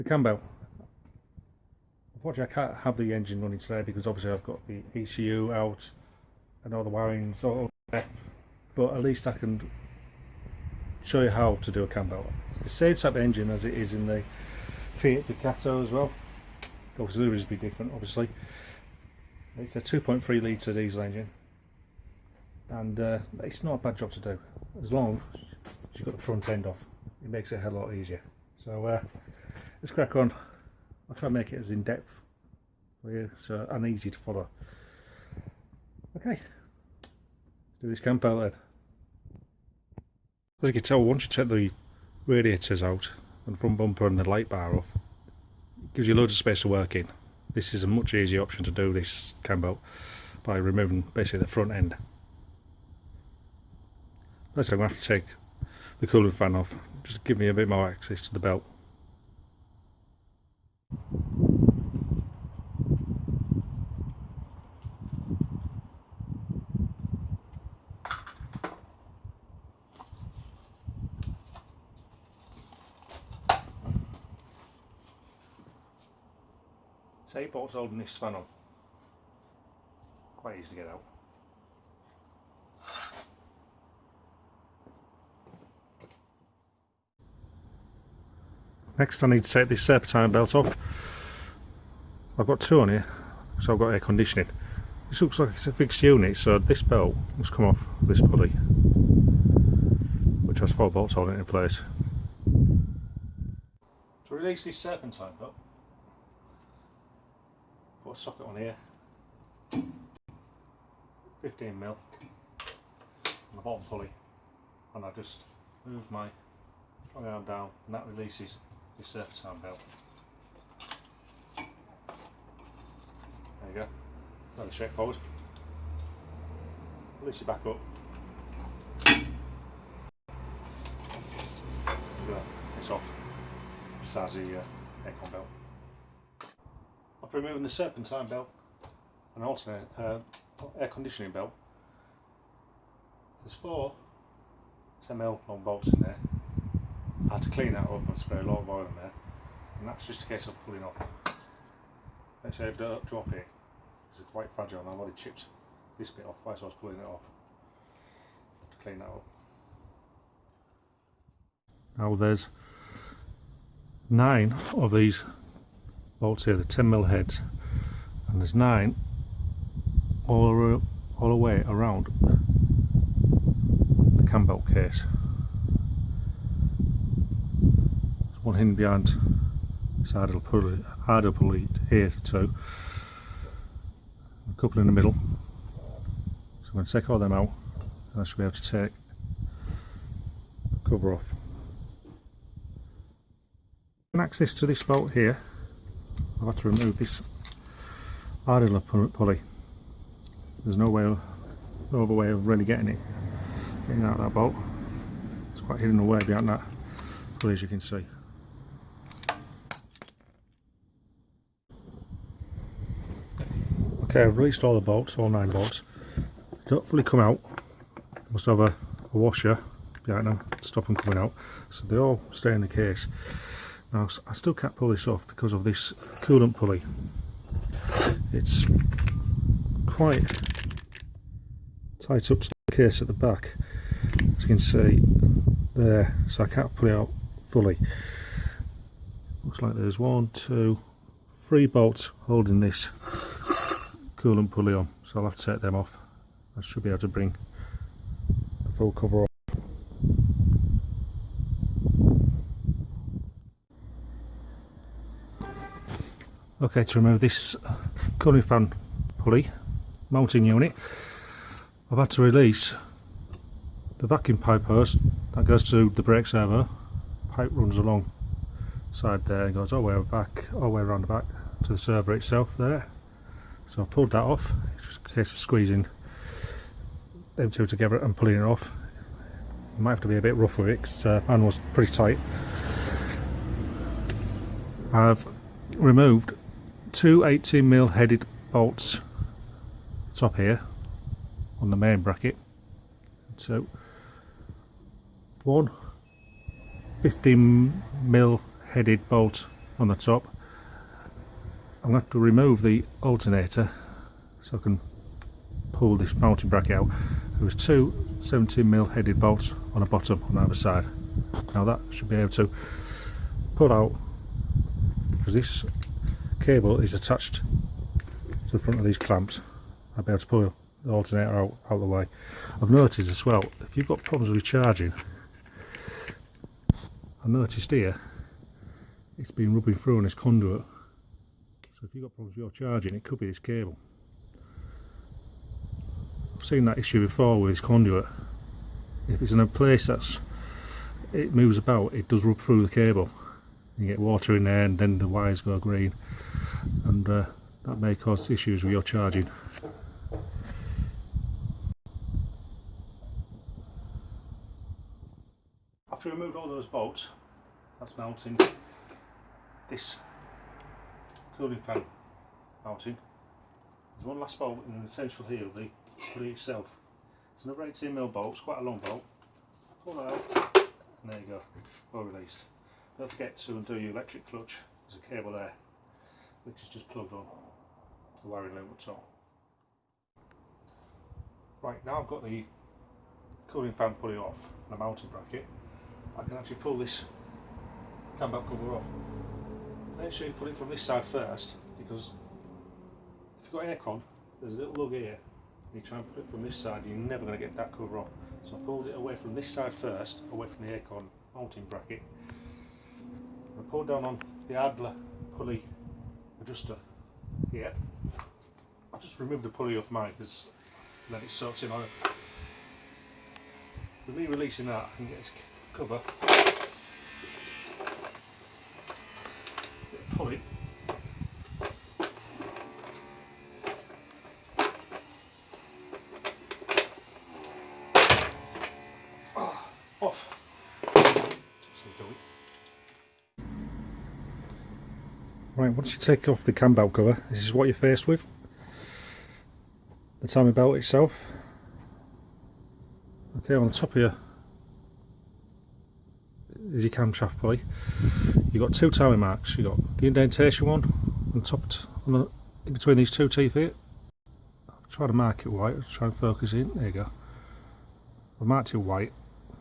The cam belt. Unfortunately I can't have the engine running today because obviously I've got the ECU out and all the wiring's all there, but at least I can show you how to do a cam belt. It's the same type of engine as it is in the Fiat Ducato as well. The auxiliaries will be different obviously. It's a 2.3-litre diesel engine, and it's not a bad job to do as long as you've got the front end off. It makes it a hell of a lot easier. So let's crack on. I'll try and make it as in depth for you and easy to follow. Okay, let's do this cam belt then. As you can tell, once you take the radiators out and the front bumper and the light bar off, it gives you loads of space to work in. This is a much easier option to do this cam belt by removing basically the front end. First I'm going to have to take the cooling fan off, just to give me a bit more access to the belt. It's 8 bolts holding this fan on. Quite easy to get out. Next I need to take this serpentine belt off. I've got 2 on here, so I've got air conditioning. This looks like it's a fixed unit, so this belt must come off this pulley, which has 4 bolts holding it in place. To release this serpentine belt, put a socket on here, 15mm on the bottom pulley, and I just move my strong arm down and that releases this serpentine belt. There you go, very straightforward. Release it back up. It's off, besides the aircon belt. After removing the serpentine belt and also air conditioning belt, there's 4 10mm long bolts in there. I had to clean that up and spray a lot of oil in there, and that's just a case of pulling off. Make sure you don't drop it, because it's quite fragile, and I've already chipped this bit off whilst I was pulling it off. To clean that up. Now there's 9 of these bolts here, the 10mm heads, and there's 9 all the way around the cam belt case. There's 1 hidden behind this idle pulley here too, a couple in the middle. So I'm going to take all them out and I should be able to take the cover off. Access to this bolt here, I've had to remove this idler pulley. There's no other way of really getting out of that bolt. It's quite hidden away behind that pulley, as you can see. Okay, I've released all the bolts, all 9 bolts. They don't fully come out. I must have a washer behind them to stop them coming out, so they all stay in the case. Now I still can't pull this off because of this coolant pulley. It's quite tight up to the case at the back, as you can see there, so I can't pull it out fully. Looks like there's 1, 2, 3 bolts holding this coolant pulley on, so I'll have to take them off. I should be able to bring the full cover off. Okay, to remove this cooling fan pulley mounting unit, I've had to release the vacuum pipe hose that goes to the brake servo. Pipe runs along side there and goes all the way back, all the way around the back to the servo itself there. So I've pulled that off. It's just a case of squeezing them 2 together and pulling it off. You might have to be a bit rough with it because the fan was pretty tight. I've removed 2 18mm headed bolts top here on the main bracket. So 1 15mm headed bolt on the top. I'm going to have to remove the alternator so I can pull this mounting bracket out. There was two 17mm headed bolts on the bottom on the other side. Now that should be able to pull out, because this cable is attached to the front of these clamps. I'll be able to pull the alternator out of the way. I've noticed as well, if you've got problems with charging, I noticed here it's been rubbing through on this conduit. So if you've got problems with your charging, it could be this cable. I've seen that issue before with this conduit. If it's in a place it moves about, it does rub through the cable. You get water in there and then the wires go green, and that may cause issues with your charging. After we removed all those bolts, that's mounting this cooling fan mounting. There's one last bolt in the central here of the pulley itself. It's another 18mm bolt, it's quite a long bolt. Pull that out, and there you go, all released. Don't forget to undo your electric clutch. There's a cable there, which is just plugged on to the wiring loop at top. Right, now I've got the cooling fan pulley off and the mounting bracket, I can actually pull this cam belt cover off. Make sure you put it from this side first, because if you've got aircon, there's a little lug here. You try and put it from this side, you're never going to get that cover off. So I pulled it away from this side first, away from the aircon mounting bracket. I pulled down on the idler pulley adjuster here. I've just removed the pulley off mine because then it soaks in on it. With me releasing that, I can get this cover, pulley, off. Right, once you take off the cam belt cover, this is what you're faced with. The timing belt itself. Okay, on the top here is your camshaft pulley. You've got two timing marks. You've got the indentation one on top, in between these two teeth here. I've tried to mark it white, I'll try and focus in. There you go. I've marked it white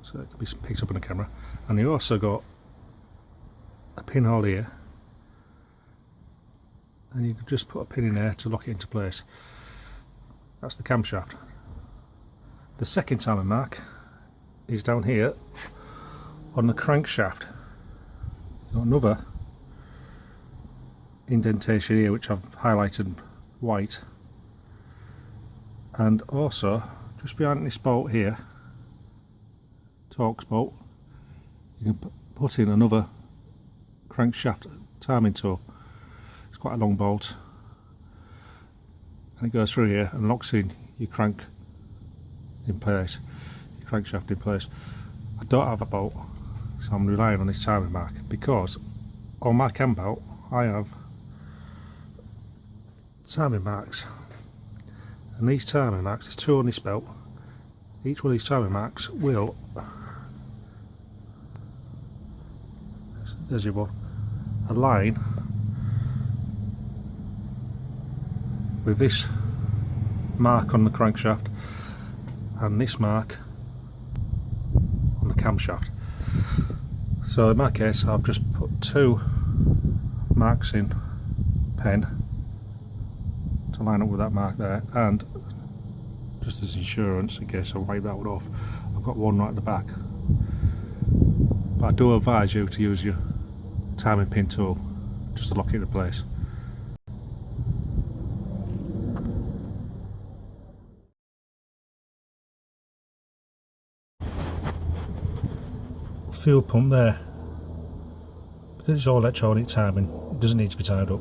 so it can be picked up on the camera. And you also got a pinhole here, and you can just put a pin in there to lock it into place. That's the camshaft. The second timing mark is down here on the crankshaft. You've got another indentation here which I've highlighted white, and also just behind this bolt here, Torx bolt, you can put in another crankshaft timing tool. It's quite a long bolt, and it goes through here and locks in your crank in place, your crankshaft in place. I don't have a bolt, so I'm relying on this timing mark, because on my cam belt I have timing marks, and these timing marks, there's two on this belt, each one of these timing marks will, there's your one, align with this mark on the crankshaft and this mark on the camshaft. So in my case I've just put two marks in pen to line up with that mark there, and just as insurance in case I wipe that one off, I've got one right at the back. But I do advise you to use your timing pin tool just to lock it into place. Fuel pump there, because it's all electronic timing, it doesn't need to be tied up,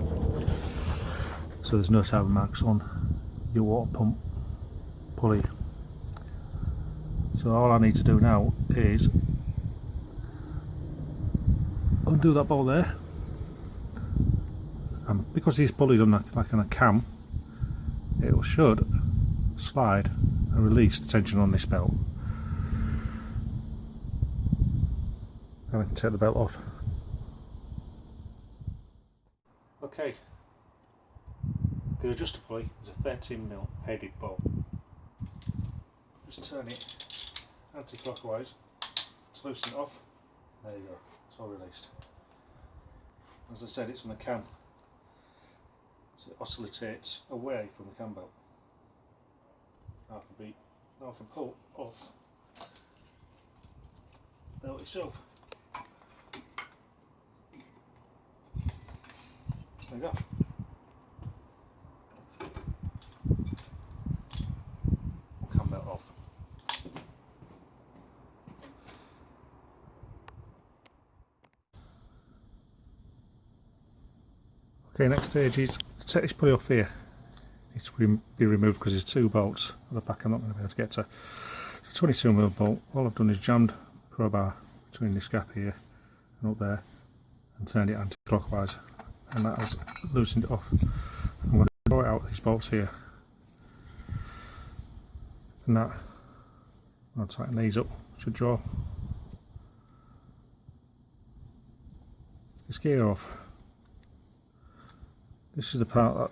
so there's no timing marks on your water pump pulley. So all I need to do now is undo that bolt there, and because these pulleys are like on a cam, it should slide and release the tension on this belt. And I can take the belt off. Okay, the adjuster pulley is a 13mm headed bolt. Just turn it anti-clockwise to loosen it off. There you go, it's all released. As I said, it's on a cam, so it oscillates away from the cam belt. Now I can pull off the belt itself. There you go. Cam belt off. Okay, next stage is to take this pulley off here. It needs to be removed because there's two bolts at the back I'm not going to be able to get to. It's a 22mm bolt. All I've done is jammed the crowbar between this gap here and up there and turned it anti-clockwise, and that has loosened it off. I'm going to throw it out these bolts here, and that, I'll tighten these up, should draw this gear off. This is the part that,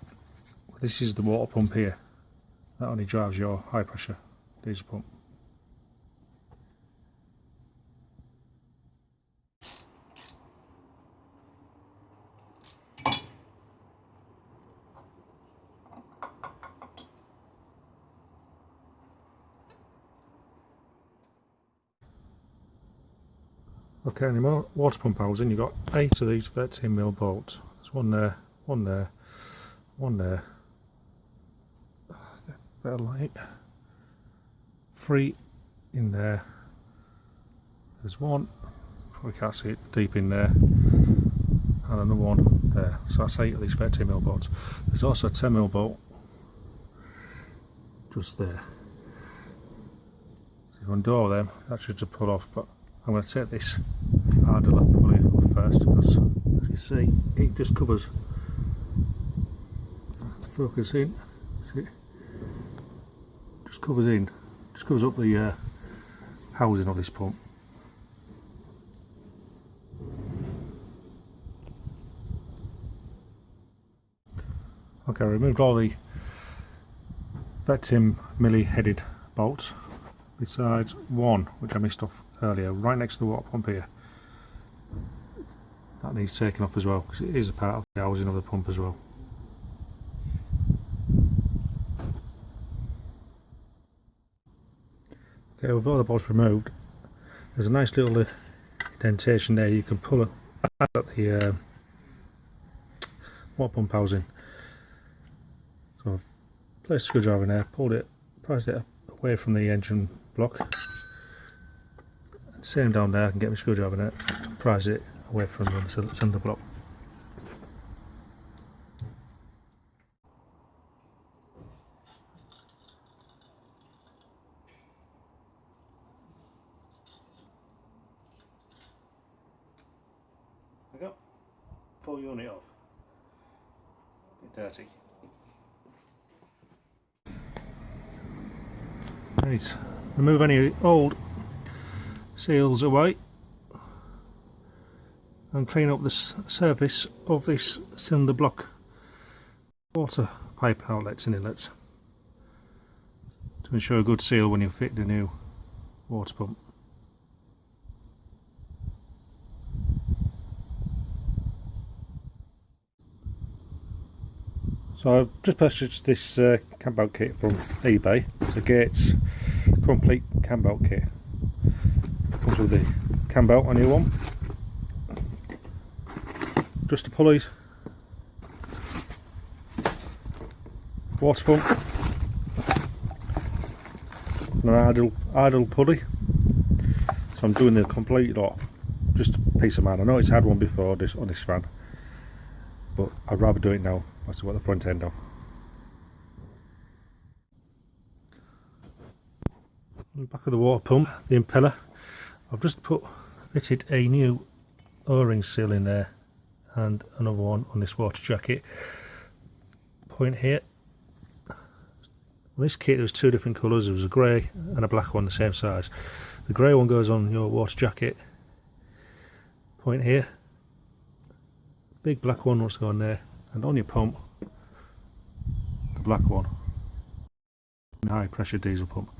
this is the water pump here, that only drives your high pressure diesel pump. Okay, any more water pump housing, you've got 8 of these 13mm bolts. There's one there, one there, one there, better light, 3 in there, there's one, probably can't see it deep in there, and another one there. So that's 8 of these 13mm bolts. There's also a 10mm bolt just there. So if you undo all them, that should just pull off, but I'm going to take this harder pulley off first, because as you see it just covers, focus in, see, just covers in, just covers up the housing of this pump. Okay, I removed all the 13mm headed bolts, besides one which I missed off earlier, right next to the water pump here. That needs taking off as well, because it is a part of the housing of the pump as well. Okay, with all the bolts removed, there's a nice little indentation there. You can pull it at the water pump housing. So I've placed a screwdriver in there, pulled it, prised it away from the engine block. Same down there, I can get my screwdriver in it, prise it away from the cylinder block. There we go. Full unit off. A bit dirty. Right, remove any old seals away and clean up the surface of this cylinder block water pipe outlets and inlets to ensure a good seal when you fit the new water pump. So I've just purchased this cam belt kit from eBay. It's a Gates complete cam belt kit. Comes with the cam belt, a new one, just the pulleys, water pump, and an idle pulley. So I'm doing the complete lot, just a piece of mind. I know it's had one before on this van, but I'd rather do it now. That's what the front end of. On the back of the water pump, the impeller, I've just fitted a new O-ring seal in there and another one on this water jacket. Point here. On this kit there was 2 different colours. There was a grey and a black one the same size. The grey one goes on your water jacket. Point here. Big black one wants to go on there. and on your pump, the black one, high pressure diesel pump.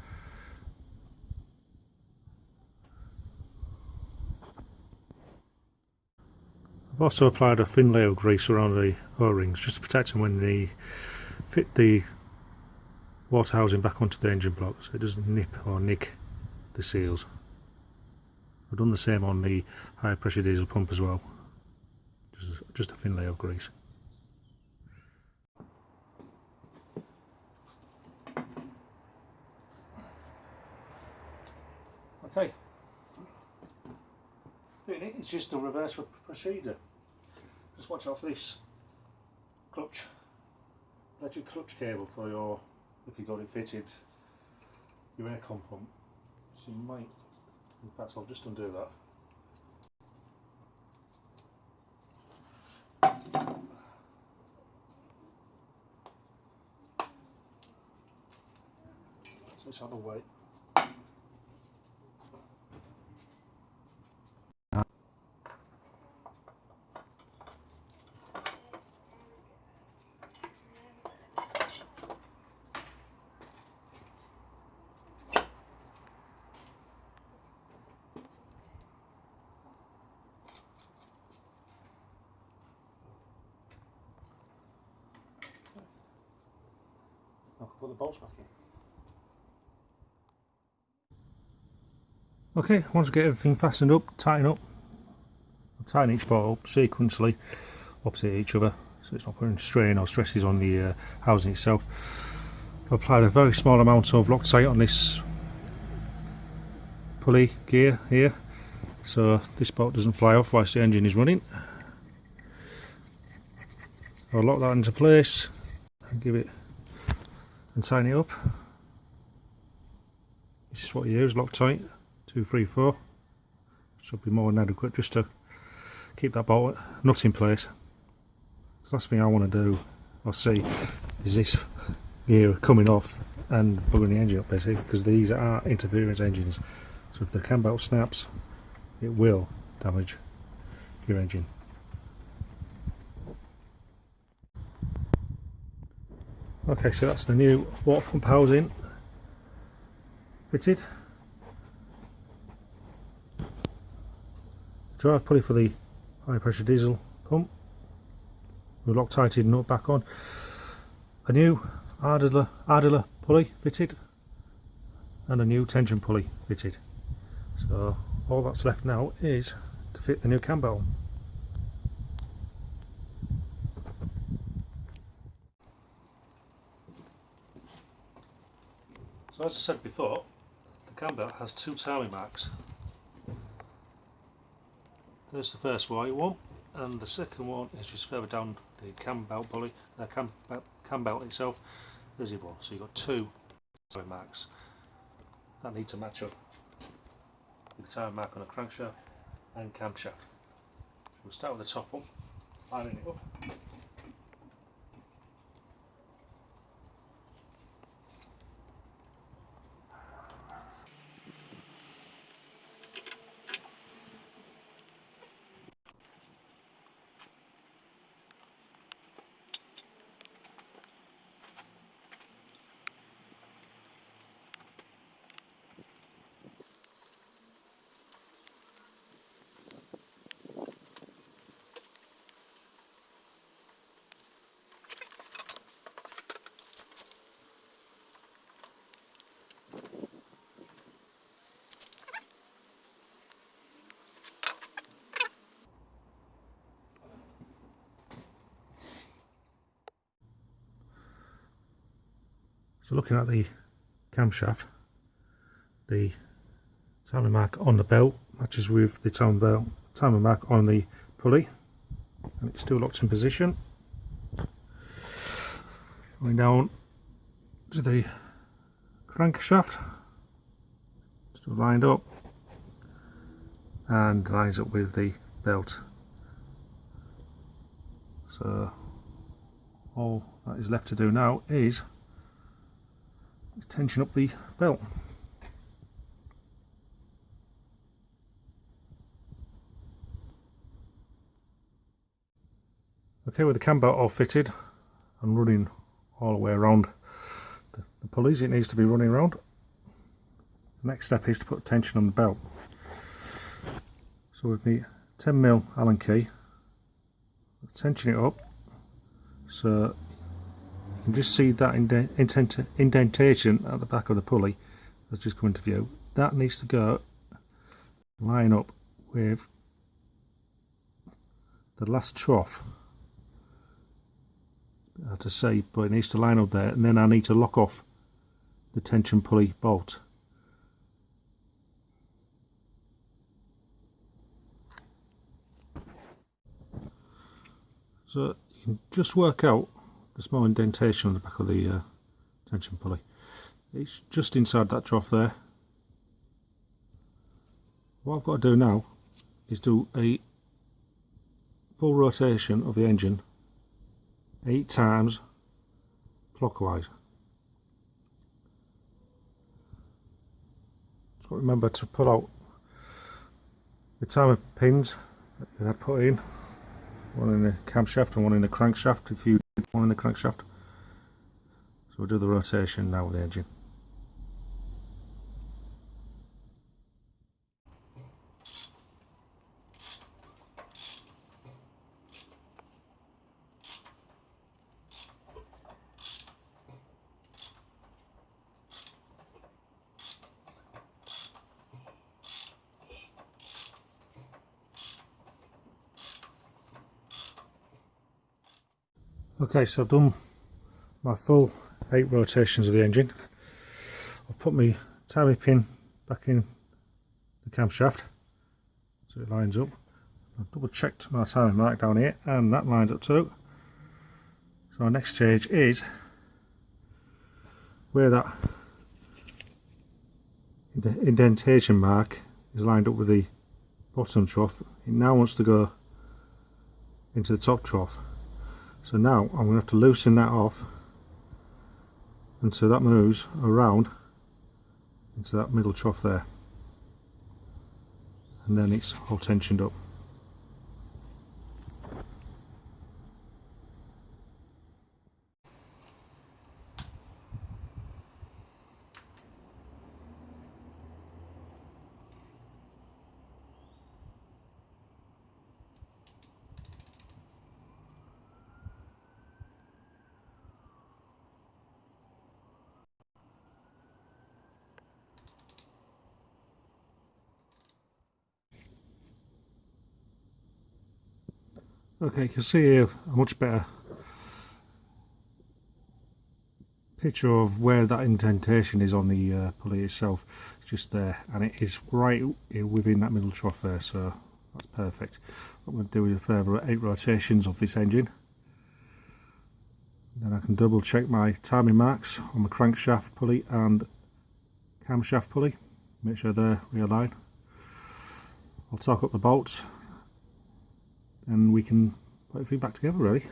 I've also applied a thin layer of grease around the O-rings just to protect them when they fit the water housing back onto the engine block, so it doesn't nip or nick the seals. I've done the same on the high pressure diesel pump as well, just a thin layer of grease. Okay, doing it, it's just a reverse procedure. Just watch out for this clutch, electric clutch cable for your, if you've got it fitted, your aircon pump. So you might, in fact I'll just undo that. So it's out of the way. I can put the bolts back in. Okay, once I get everything fastened up, tighten up. I'll tighten each bolt up sequentially opposite each other, so it's not putting strain or stresses on the housing itself. I've applied a very small amount of Loctite on this pulley gear here, so this bolt doesn't fly off whilst the engine is running. I'll lock that into place and give it and tighten it up. This is what you use, Loctite 2.3-4. Should be more than adequate just to keep that bolt nut in place. The last thing I want to do or see is this gear coming off and bugging the engine up, basically, because these are interference engines. So if the cam belt snaps, it will damage your engine. Okay, so that's the new water pump housing fitted. Drive pulley for the high pressure diesel pump. We've Loctited nut back on. A new idler pulley fitted, and a new tension pulley fitted. So all that's left now is to fit the new cam belt. So as I said before, the cam belt has two timing marks. There's the first white one, and the second one is just further down the cam belt pulley, cam belt itself. There's the one. So you've got two timing marks that need to match up with the timing mark on a crankshaft and camshaft. We'll start with the top one, lining it up. So looking at the camshaft, the timing mark on the belt matches with the timing mark on the pulley, and it's still locked in position. Going down to the crankshaft, still lined up and lines up with the belt. So all that is left to do now is tension up the belt. Okay, with the cam belt all fitted and running all the way around the pulleys, it needs to be running around. The next step is to put tension on the belt. So with me 10mm Allen key, tension it up so you can just see that indentation at the back of the pulley that's just come into view. That needs to go line up with the last trough. Hard to say, but it needs to line up there, and then I need to lock off the tension pulley bolt. So you can just work out the small indentation on the back of the tension pulley. It's just inside that trough there. What I've got to do now is do a full rotation of the engine 8 times clockwise. So remember to pull out the timer pins that you had put in, one in the camshaft and one in the crankshaft if you did one in the crankshaft. So we'll do the rotation now with the engine. Okay, so I've done my full 8 rotations of the engine. I've put my timing pin back in the camshaft so it lines up. I've double checked my timing mark down here and that lines up too. So our next stage is where that indentation mark is lined up with the bottom trough. It now wants to go into the top trough. So now I'm going to have to loosen that off until that moves around into that middle trough there, and then it's all tensioned up. Okay, you can see here a much better picture of where that indentation is on the pulley itself. It's just there, and it is right within that middle trough there, so that's perfect. What I'm going to do is a further 8 rotations of this engine. Then I can double check my timing marks on the crankshaft pulley and camshaft pulley, make sure they're realigned. I'll torque up the bolts and we can put everything back together really.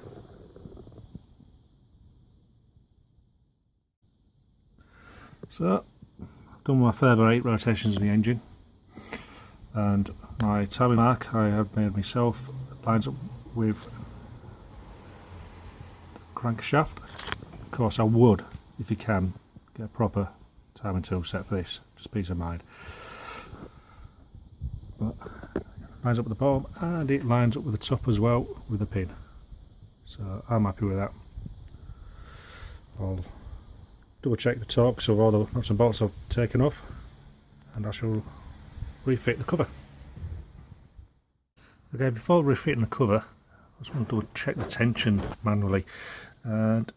So I've done my further 8 rotations of the engine, and my timing mark I have made myself lines up with the crankshaft. Of course I would, if you can, get a proper timing tool set for this, just peace of mind. But lines up with the bottom and it lines up with the top as well with the pin, so I'm happy with that. I'll double check the torques of all the nuts and bolts I've taken off, and I shall refit the cover. Okay, before refitting the cover I just want to double check the tension manually, and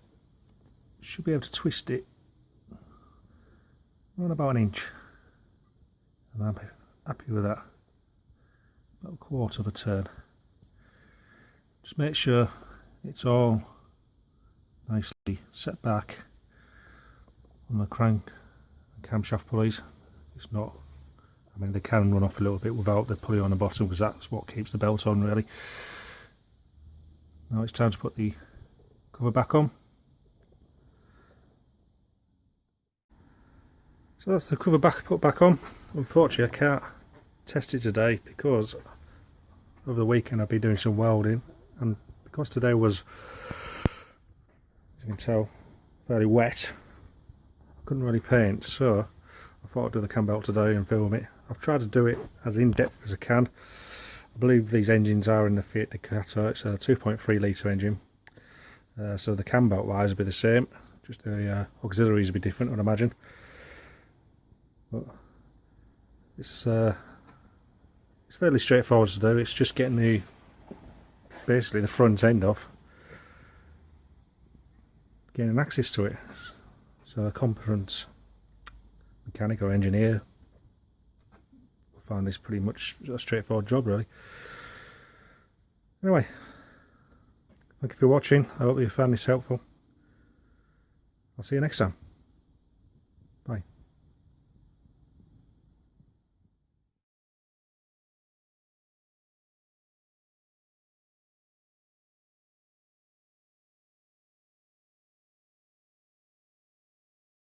should be able to twist it around about 1 inch, and I'm happy with that. About 1/4 of a turn. Just make sure it's all nicely set back on the crank and camshaft pulleys. It's not, I mean they can run off a little bit without the pulley on the bottom, because that's what keeps the belt on really. Now it's time to put the cover back on. So that's the cover put back on. Unfortunately I can't test it today because over the weekend I've been doing some welding, and because today was, as you can tell, fairly wet, I couldn't really paint, so I thought I'd do the cam belt today and film it. I've tried to do it as in depth as I can. I believe these engines are in the Fiat Ducato. It's a 2.3-litre engine, so the cam belt wise will be the same, just the auxiliaries will be different, I'd imagine. But it's fairly straightforward to do. It's just getting basically the front end off, getting access to it. So a competent mechanic or engineer will find this pretty much a straightforward job, really. Anyway, thank you for watching. I hope you found this helpful. I'll see you next time.